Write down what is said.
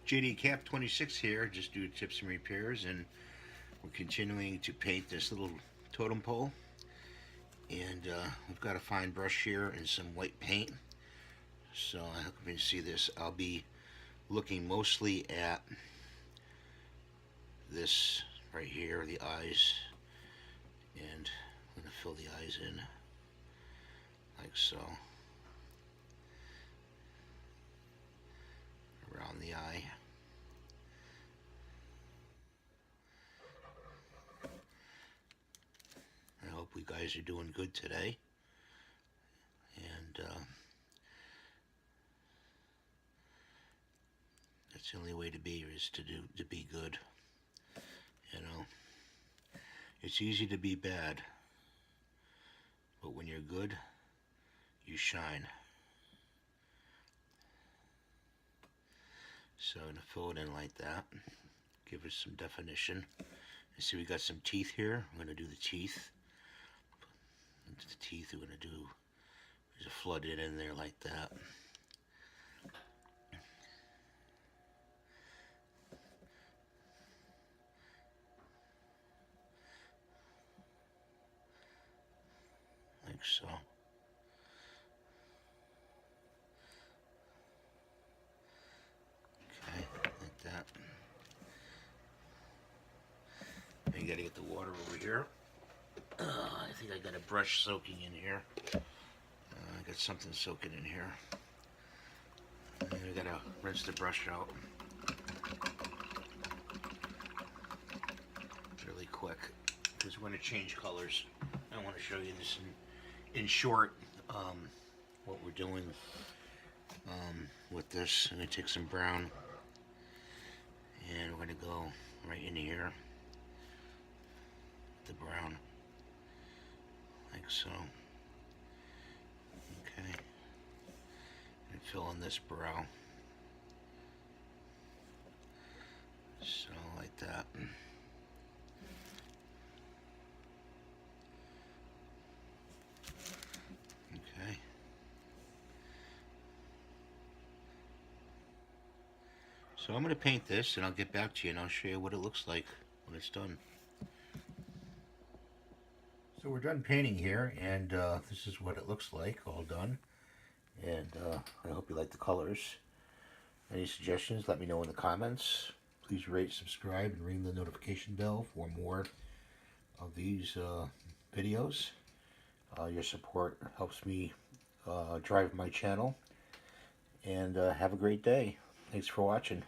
JD Cap 26 here, just do tips and repairs, and we're continuing to paint this little totem pole. And we've got a fine brush here and some white paint. So I hope you can see this. I'll be looking mostly at this right here, the eyes, and I'm going to fill the eyes in like so, around the eye. I hope you guys are doing good today, and that's the only way to be, is to be good. You know, it's easy to be bad, but when you're good, you shine. So I'm going to fill it in like that, give it some definition. You see we got some teeth here. I'm going to do the teeth. The teeth we're going to do is flood it in there like that. Like so. Okay, like that. Now you got to get the water over here. I think I got a brush soaking in here. I got something soaking in here. And I gotta rinse the brush out really quick, because we're going to change colors. I want to show you this in short, what we're doing with this. I'm going to take some brown and we're going to go right in here, the brown, like so. Okay, and fill in this brow, so like that. Okay, so I'm going to paint this and I'll get back to you and I'll show you what it looks like when it's done. So we're done painting here, and this is what it looks like, all done. And I hope you like the colors. Any suggestions, let me know in the comments. Please rate, subscribe, and ring the notification bell for more of these videos. Your support helps me drive my channel. And have a great day. Thanks for watching.